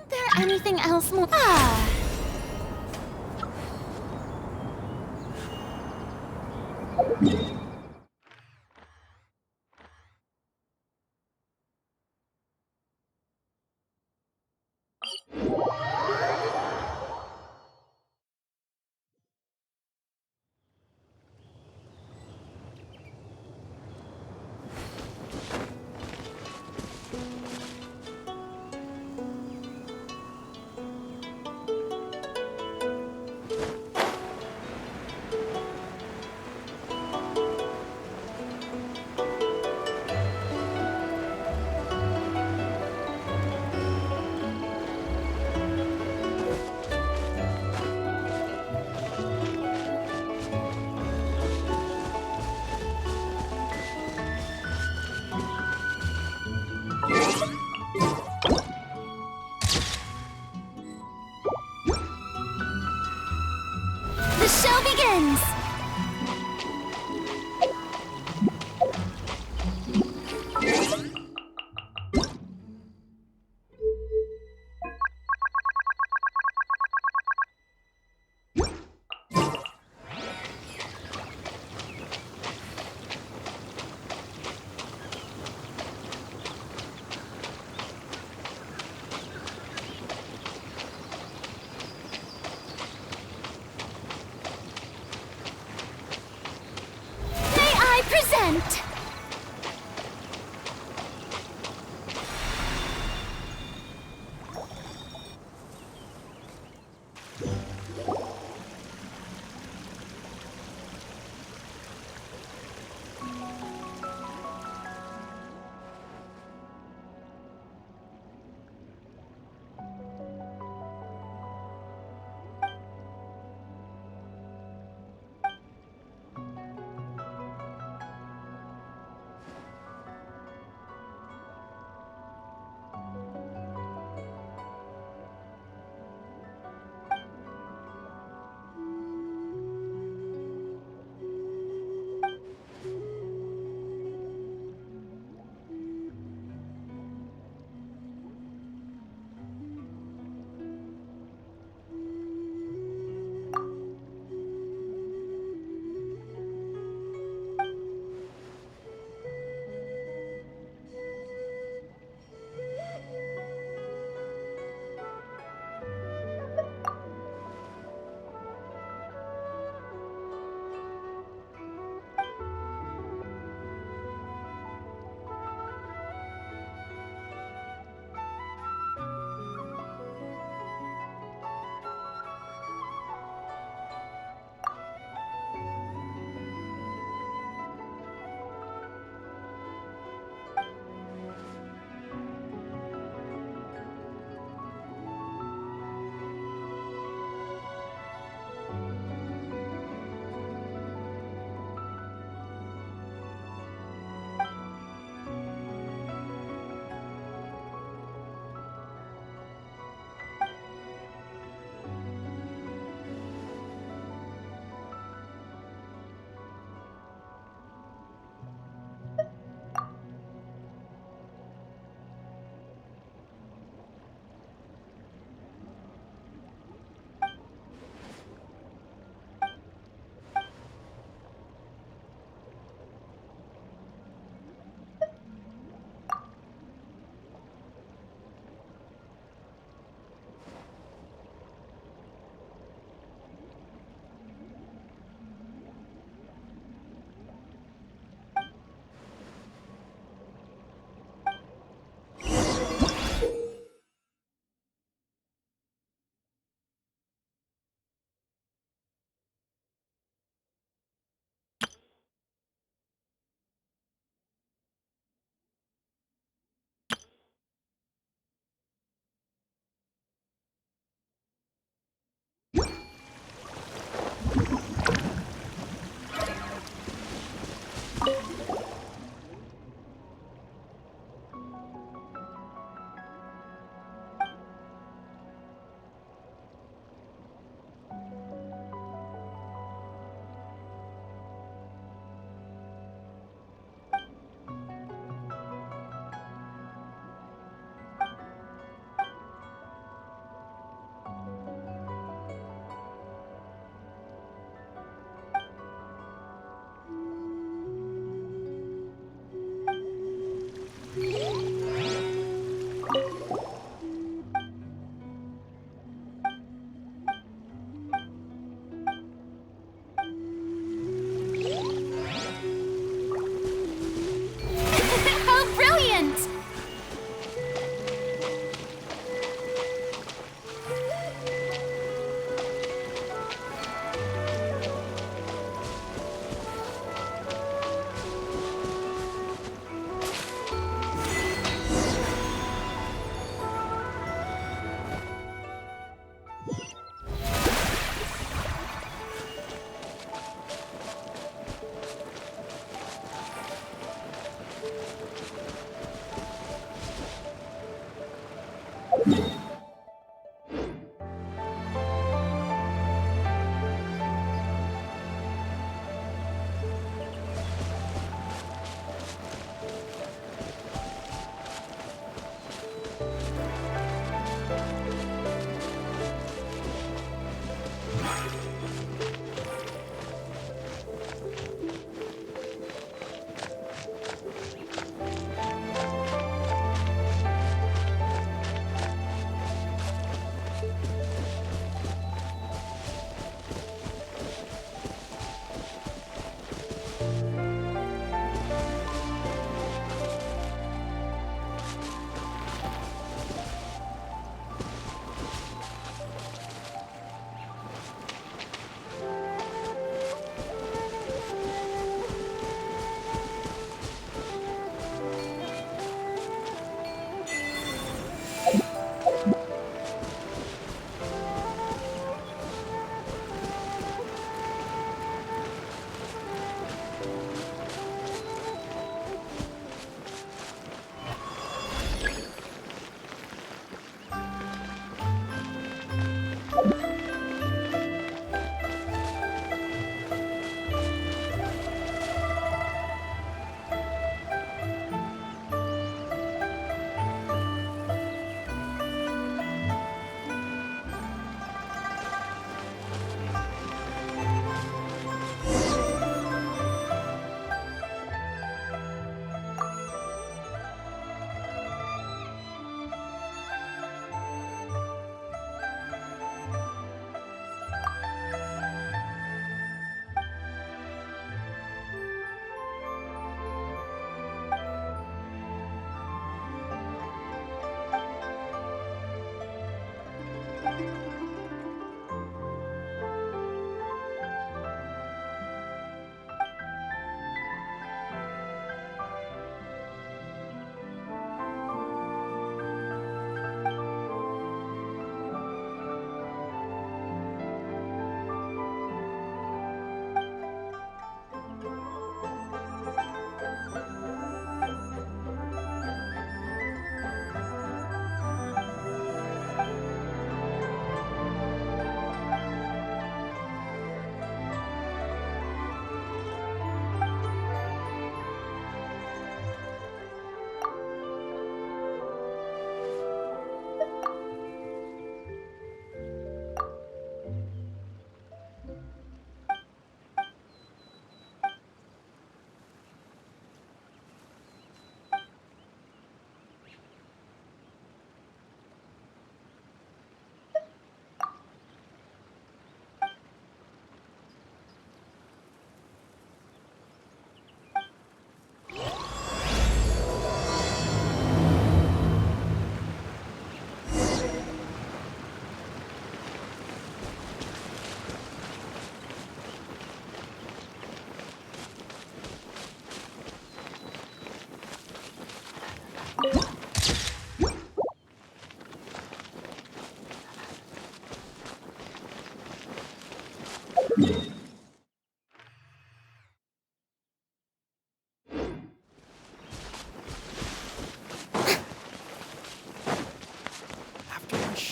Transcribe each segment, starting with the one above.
Isn't there anything else more? Ah! The show begins! May I present?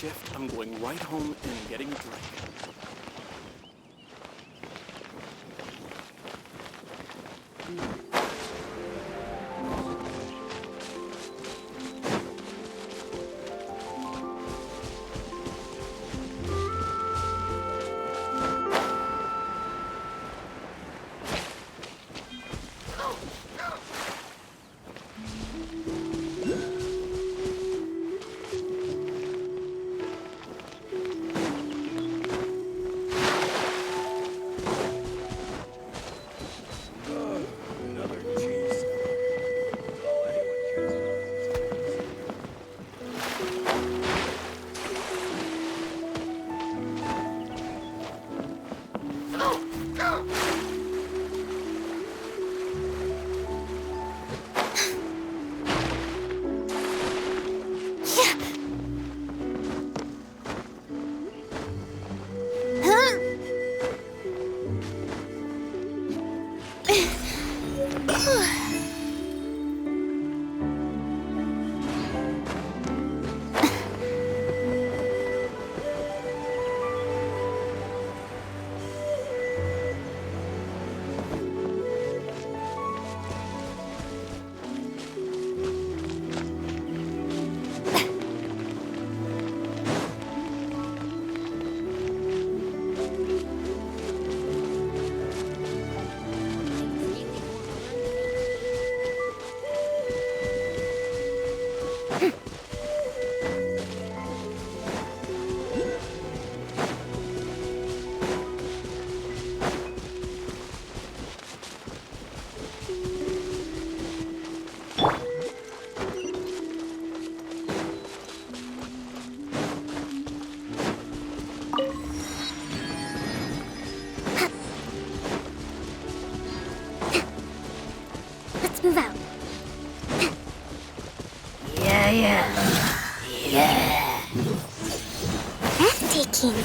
shift, I'm going right home and getting a drink. Another cheese. Well, anyone cares Let's move out. Yeah. Breathtaking.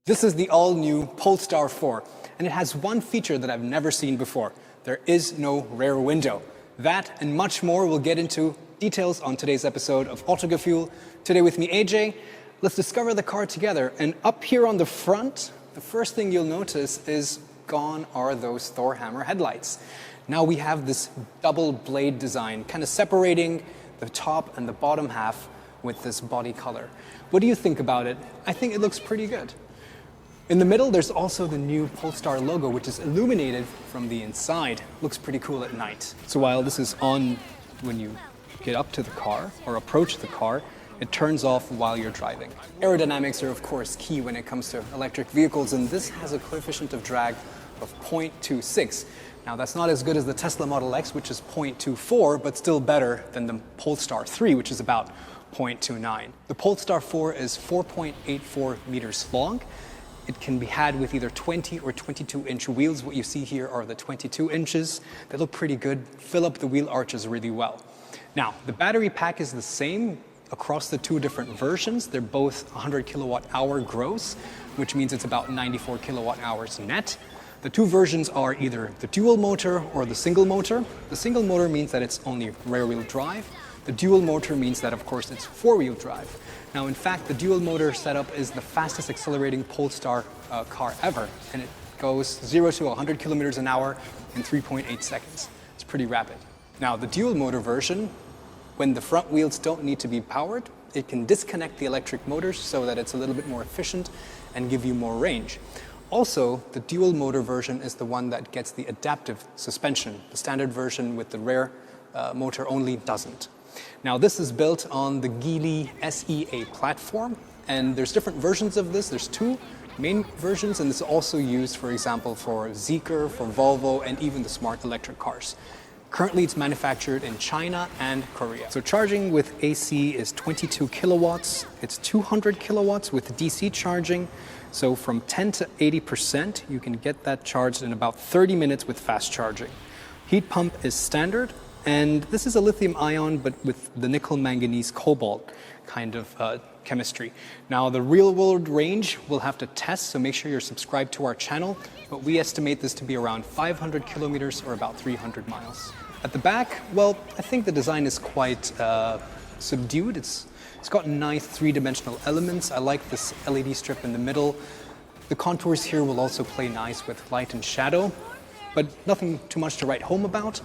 This is the all-new Polestar 4, and it has one feature that I've never seen before. There is no rear window. That and much more we'll get into details on today's episode of Autoga Fuel. Today with me, AJ. Let's discover the car together. And up here on the front, the first thing you'll notice is gone are those Thor hammer headlights. Now we have this double blade design, kind of separating the top and the bottom half with this body color. What do you think about it? I think it looks pretty good. In the middle, there's also the new Polestar logo, which is illuminated from the inside. Looks pretty cool at night. So while this is on when you get up to the car or approach the car, it turns off while you're driving. Aerodynamics are, of course, key when it comes to electric vehicles, and this has a coefficient of drag of 0.26. Now, that's not as good as the Tesla Model X, which is 0.24, but still better than the Polestar 3, which is about 0.29. The Polestar 4 is 4.84 meters long. It can be had with either 20 or 22-inch wheels. What you see here are the 22 inches. They look pretty good, fill up the wheel arches really well. Now, the battery pack is the same across the two different versions. They're both 100 kilowatt hour gross, which means it's about 94 kilowatt hours net. The two versions are either the dual motor or the single motor. The single motor means that it's only rear-wheel drive. The dual motor means that, of course, it's four-wheel drive. Now, in fact, the dual motor setup is the fastest accelerating Polestar car ever, and it goes 0 to 100 kilometers an hour in 3.8 seconds. It's pretty rapid. Now, the dual motor version, when the front wheels don't need to be powered, it can disconnect the electric motors so that it's a little bit more efficient and give you more range. Also, the dual motor version is the one that gets the adaptive suspension. The standard version with the rear motor only doesn't. Now, this is built on the Geely SEA platform, and there's different versions of this. There's two main versions, and this is also used, for example, for Zeekr, for Volvo, and even the smart electric cars. Currently, it's manufactured in China and Korea. So charging with AC is 22 kilowatts. It's 200 kilowatts with DC charging. So from 10 to 80%, you can get that charged in about 30 minutes with fast charging. Heat pump is standard. And this is a lithium ion, but with the nickel manganese cobalt kind of chemistry. Now, the real world range we'll have to test, so make sure you're subscribed to our channel. But we estimate this to be around 500 kilometers or about 300 miles. At the back, well, I think the design is quite subdued. It's got nice three-dimensional elements. I like this LED strip in the middle. The contours here will also play nice with light and shadow, but nothing too much to write home about.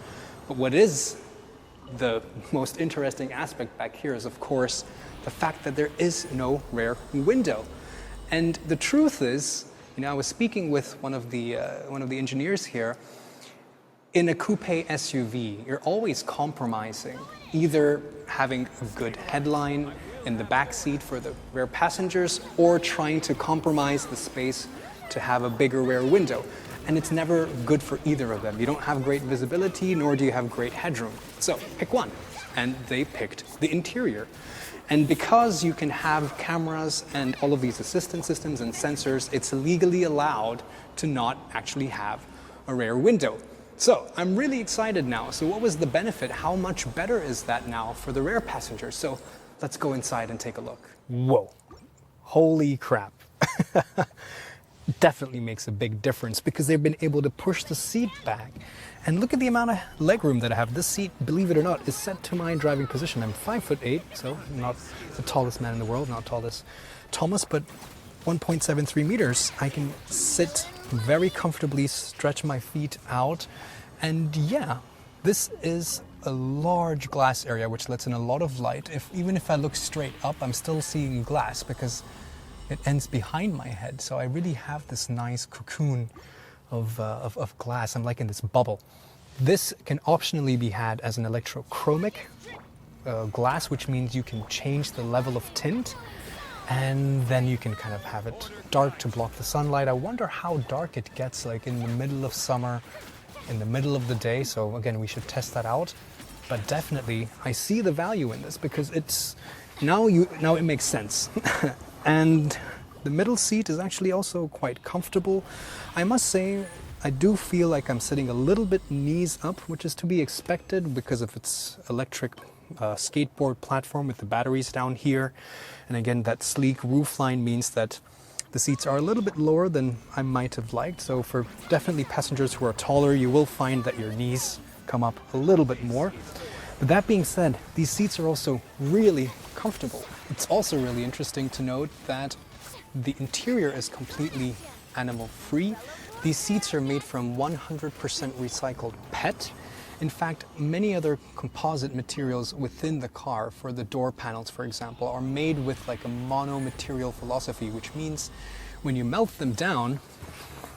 But what is the most interesting aspect back here is, of course, the fact that there is no rear window. And the truth is, I was speaking with one of the engineers here. In a coupe SUV, you're always compromising, either having a good headline in the back seat for the rear passengers, or trying to compromise the space to have a bigger rear window. And it's never good for either of them. You don't have great visibility, nor do you have great headroom. So pick one. And they picked the interior. And because you can have cameras and all of these assistance systems and sensors, it's legally allowed to not actually have a rear window. So I'm really excited now. So what was the benefit? How much better is that now for the rear passengers? So let's go inside and take a look. Whoa. Holy crap. Definitely makes a big difference because they've been able to push the seat back. And look at the amount of legroom that I have. This seat, believe it or not, is set to my driving position. I'm 5'8", so I'm not the tallest man in the world, not tall as Thomas, but 1.73 meters. I can sit very comfortably, stretch my feet out. And yeah, this is a large glass area which lets in a lot of light. Even if I look straight up, I'm still seeing glass because it ends behind my head. So I really have this nice cocoon of glass. I'm like in this bubble. This can optionally be had as an electrochromic glass, which means you can change the level of tint, and then you can kind of have it dark to block the sunlight. I wonder how dark it gets, like in the middle of summer, in the middle of the day. So again, we should test that out. But definitely, I see the value in this because it's now it makes sense. And the middle seat is actually also quite comfortable. I must say, I do feel like I'm sitting a little bit knees up, which is to be expected because of its electric skateboard platform with the batteries down here. And again, that sleek roofline means that The seats are a little bit lower than I might have liked, so for definitely passengers who are taller, you will find that your knees come up a little bit more. But that being said, these seats are also really comfortable. It's also really interesting to note that the interior is completely animal-free. These seats are made from 100% recycled PET. In fact, many other composite materials within the car, for the door panels, for example, are made with like a mono-material philosophy, which means when you melt them down,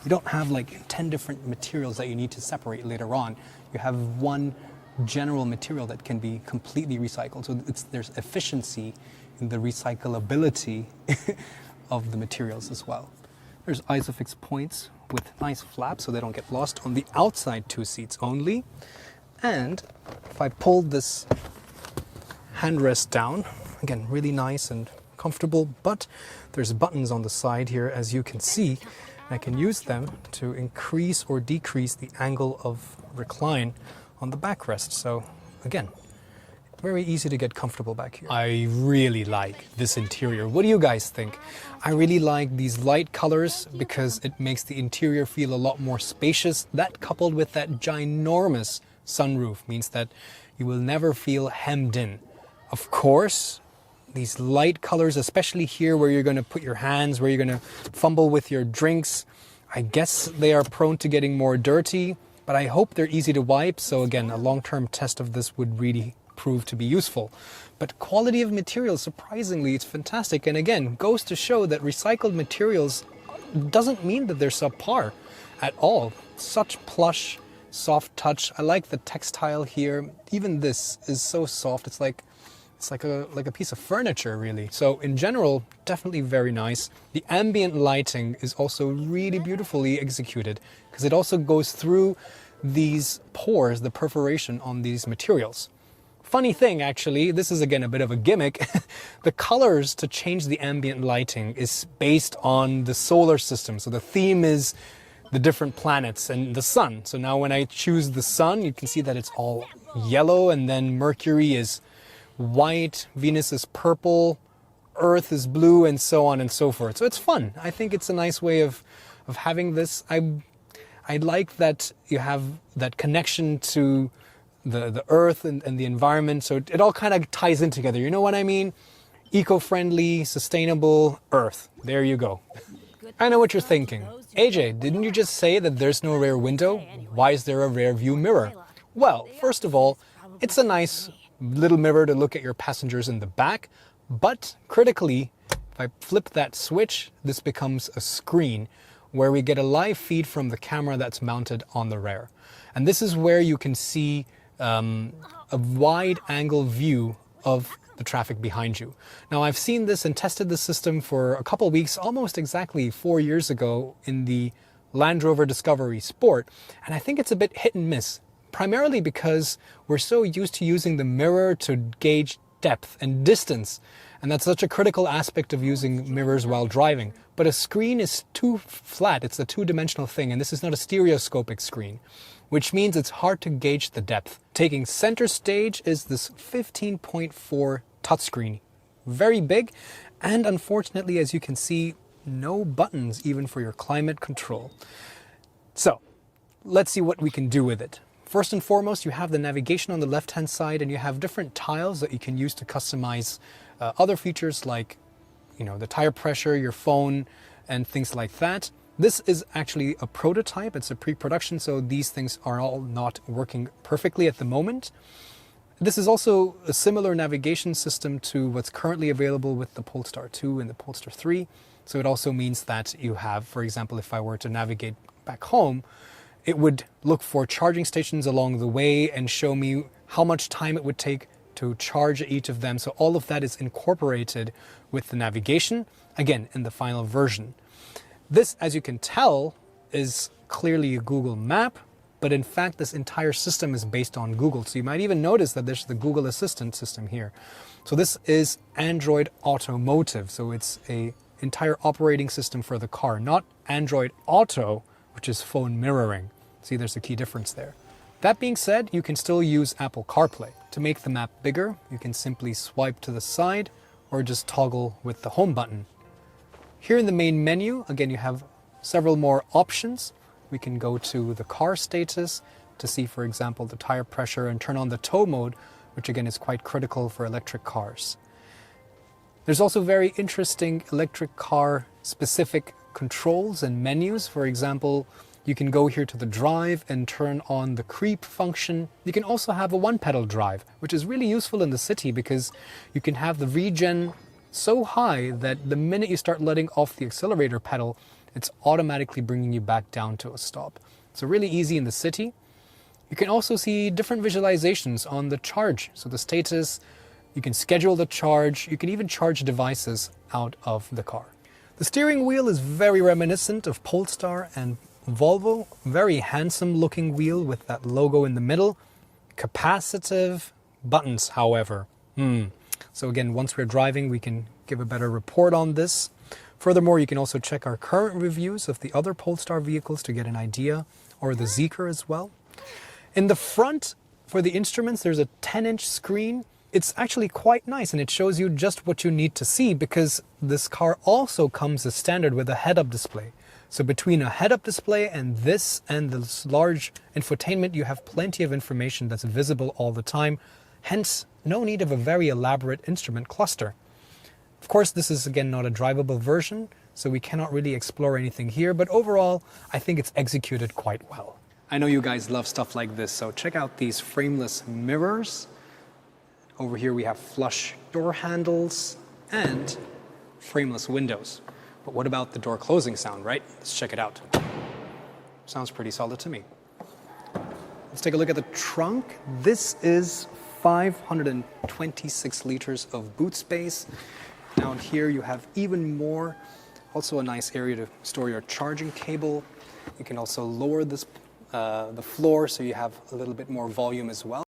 you don't have like 10 different materials that you need to separate later on. You have one general material that can be completely recycled. So there's efficiency in the recyclability of the materials as well. There's ISOFIX points with nice flaps so they don't get lost on the outside two seats only. And if I pull this handrest down, again, really nice and comfortable, but there's buttons on the side here, as you can see. I can use them to increase or decrease the angle of recline on the backrest. So again, very easy to get comfortable back here. I really like this interior. What do you guys think? I really like these light colors because it makes the interior feel a lot more spacious. That coupled with that ginormous sunroof means that you will never feel hemmed in. Of course, these light colors, especially here where you're going to put your hands, where you're going to fumble with your drinks, I guess they are prone to getting more dirty, but I hope they're easy to wipe. So again, a long-term test of this would really prove to be useful. But quality of materials, surprisingly, it's fantastic. And again, goes to show that recycled materials doesn't mean that they're subpar at all. Such plush, soft touch. I like the textile here. Even this is so soft. It's like a piece of furniture, really. So in general, definitely very nice. The ambient lighting is also really beautifully executed because it also goes through these pores, the perforation on these materials. Funny thing, actually, this is again a bit of a gimmick. The colors to change the ambient lighting is based on the solar system. So the theme is the different planets and the sun. So now when I choose the sun, you can see that it's all yellow, and then Mercury is white, Venus is purple, Earth is blue, and so on and so forth. So it's fun. I think it's a nice way of having this. I like that you have that connection to the earth and the environment, so it all kind of ties in together. You know what I mean? Eco-friendly, sustainable Earth. There you go. I know what you're thinking. AJ, didn't you just say that there's no rear window? Why is there a rear view mirror? Well, first of all, it's a nice little mirror to look at your passengers in the back, but critically, if I flip that switch, this becomes a screen where we get a live feed from the camera that's mounted on the rear. And this is where you can see a wide angle view of the traffic behind you. Now, I've seen this and tested the system for a couple of weeks, almost exactly 4 years ago in the Land Rover Discovery Sport, and I think it's a bit hit and miss, primarily because we're so used to using the mirror to gauge depth and distance, and that's such a critical aspect of using mirrors while driving. But a screen is too flat, it's a two-dimensional thing, and this is not a stereoscopic screen, which means it's hard to gauge the depth. Taking center stage is this 15.4 touchscreen. Very big, and unfortunately, as you can see, no buttons even for your climate control. So, let's see what we can do with it. First and foremost, you have the navigation on the left-hand side, and you have different tiles that you can use to customize other features like, the tire pressure, your phone, and things like that. This is actually a prototype. It's a pre-production, so these things are all not working perfectly at the moment. This is also a similar navigation system to what's currently available with the Polestar 2 and the Polestar 3. So it also means that you have, for example, if I were to navigate back home, it would look for charging stations along the way and show me how much time it would take to charge each of them. So all of that is incorporated with the navigation, again, in the final version. This, as you can tell, is clearly a Google map, but in fact, this entire system is based on Google. So you might even notice that there's the Google Assistant system here. So this is Android Automotive. So it's an entire operating system for the car, not Android Auto, which is phone mirroring. See, there's a key difference there. That being said, you can still use Apple CarPlay. To make the map bigger, you can simply swipe to the side or just toggle with the home button. Here in the main menu, again, you have several more options. We can go to the car status to see, for example, the tire pressure and turn on the tow mode, which again is quite critical for electric cars. There's also very interesting electric car specific controls and menus. For example, you can go here to the drive and turn on the creep function. You can also have a one-pedal drive, which is really useful in the city because you can have the regen so high that the minute you start letting off the accelerator pedal, it's automatically bringing you back down to a stop. So really easy in the city. You can also see different visualizations on the charge. So the status, you can schedule the charge, you can even charge devices out of the car. The steering wheel is very reminiscent of Polestar and Volvo. Very handsome looking wheel with that logo in the middle. Capacitive buttons, however. So again, once we're driving, we can give a better report on this. Furthermore, you can also check our current reviews of the other Polestar vehicles to get an idea, or the Zeekr as well. In the front, for the instruments, there's a 10-inch screen. It's actually quite nice, and it shows you just what you need to see because this car also comes as standard with a head-up display. So between a head-up display and this and this large infotainment, you have plenty of information that's visible all the time. Hence, no need of a very elaborate instrument cluster. Of course, this is again not a drivable version, so we cannot really explore anything here, but overall, I think it's executed quite well. I know you guys love stuff like this, so check out these frameless mirrors. Over here we have flush door handles and frameless windows. But what about the door closing sound, right? Let's check it out. Sounds pretty solid to me. Let's take a look at the trunk. This is 526 liters of boot space. Down here you have even more. Also a nice area to store your charging cable. You can also lower this the floor so you have a little bit more volume as well.